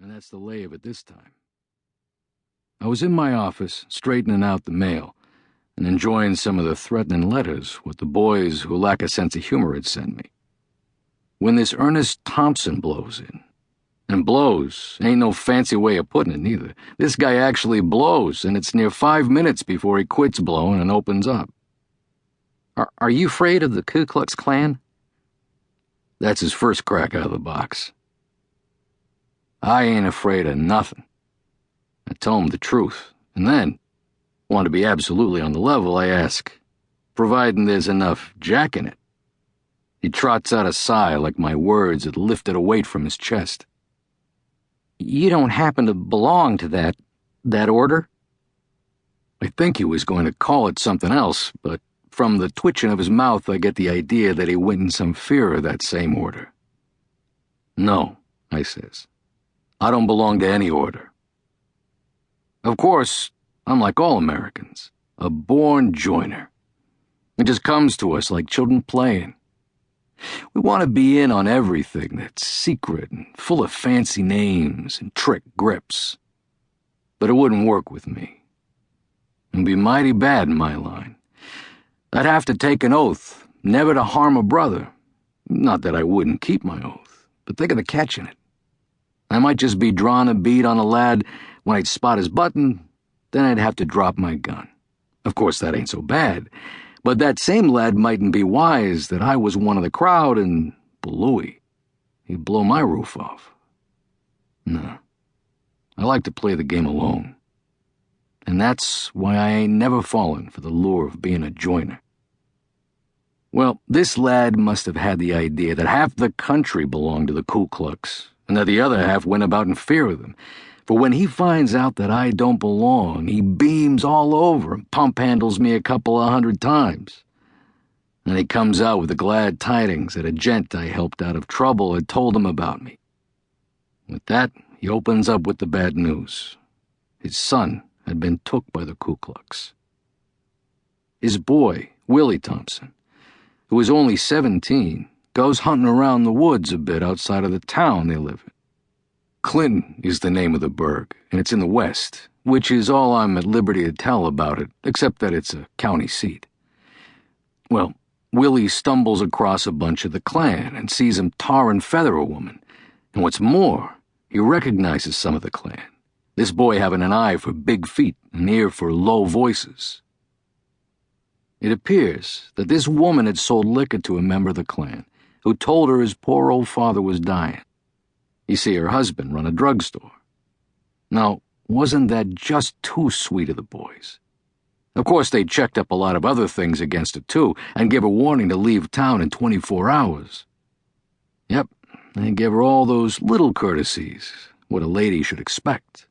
And that's the lay of it this time. I was in my office, straightening out the mail, and enjoying some of the threatening letters what the boys who lack a sense of humor had sent me, when this Ernest Thompson blows in. And blows ain't no fancy way of putting it, neither. This guy actually blows, and it's near 5 minutes before he quits blowing and opens up. Are you afraid of the Ku Klux Klan? That's his first crack out of the box. I ain't afraid of nothing. I tell him the truth, and then, want to be absolutely on the level, I ask, providing there's enough jack in it. He trots out a sigh like my words had lifted a weight from his chest. You don't happen to belong to that order? I think he was going to call it something else, but from the twitching of his mouth I get the idea that he went in some fear of that same order. No, I says. I don't belong to any order. Of course, I'm like all Americans, a born joiner. It just comes to us like children playing. We want to be in on everything that's secret and full of fancy names and trick grips. But it wouldn't work with me. It'd be mighty bad in my line. I'd have to take an oath never to harm a brother. Not that I wouldn't keep my oath, but think of the catch in it. I might just be drawing a bead on a lad when I'd spot his button, then I'd have to drop my gun. Of course, that ain't so bad, but that same lad mightn't be wise that I was one of the crowd and, Bluey, he'd blow my roof off. No, I like to play the game alone. And that's why I ain't never fallen for the lure of being a joiner. Well, this lad must have had the idea that half the country belonged to the Ku Klux, and that the other half went about in fear of them. For when he finds out that I don't belong, he beams all over and pump handles me a couple of 100 times. And he comes out with the glad tidings that a gent I helped out of trouble had told him about me. With that, he opens up with the bad news. His son had been took by the Ku Klux. His boy, Willie Thompson, who was only 17, goes hunting around the woods a bit outside of the town they live in. Clinton is the name of the burg, and it's in the west, which is all I'm at liberty to tell about it, except that it's a county seat. Well, Willie stumbles across a bunch of the Klan and sees them tar and feather a woman, and what's more, he recognizes some of the Klan, this boy having an eye for big feet and an ear for low voices. It appears that this woman had sold liquor to a member of the Klan, who told her his poor old father was dying. You see, her husband run a drugstore. Now, wasn't that just too sweet of the boys? Of course, they checked up a lot of other things against her, too, and gave her warning to leave town in 24 hours. Yep, they gave her all those little courtesies, what a lady should expect.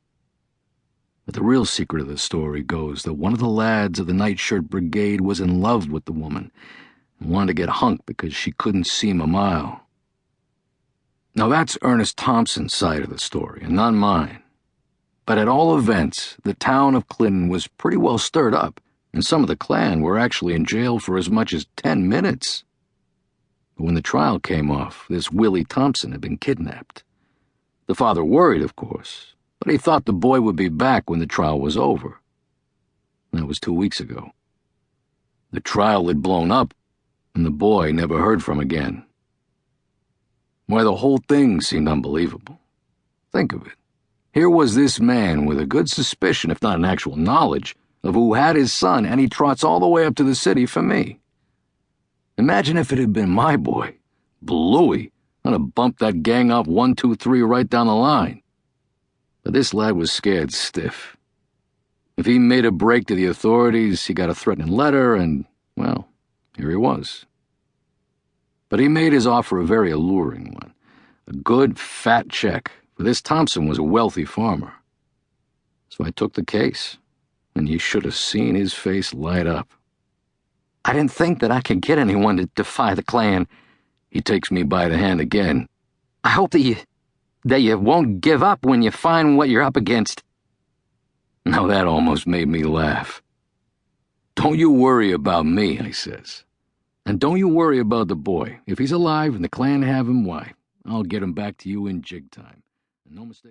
But the real secret of the story goes that one of the lads of the nightshirt brigade was in love with the woman and wanted to get hunked because she couldn't see him a mile. Now that's Ernest Thompson's side of the story, and not mine. But at all events, the town of Clinton was pretty well stirred up, and some of the Klan were actually in jail for as much as 10 minutes. But when the trial came off, this Willie Thompson had been kidnapped. The father worried, of course, but he thought the boy would be back when the trial was over. That was 2 weeks ago. The trial had blown up, and the boy never heard from again. Why, the whole thing seemed unbelievable. Think of it. Here was this man with a good suspicion, if not an actual knowledge, of who had his son, and he trots all the way up to the city for me. Imagine if it had been my boy, Bluey. I'd have bumped that gang off 1, 2, 3 right down the line. But this lad was scared stiff. If he made a break to the authorities, he got a threatening letter, and, well, here he was. But he made his offer a very alluring one, a good, fat check, for this Thompson was a wealthy farmer. So I took the case, and you should have seen his face light up. I didn't think that I could get anyone to defy the Klan. He takes me by the hand again. I hope that you won't give up when you find what you're up against. Now that almost made me laugh. Don't you worry about me, I says. And don't you worry about the boy. If he's alive and the Klan have him, why, I'll get him back to you in jig time. No mistake.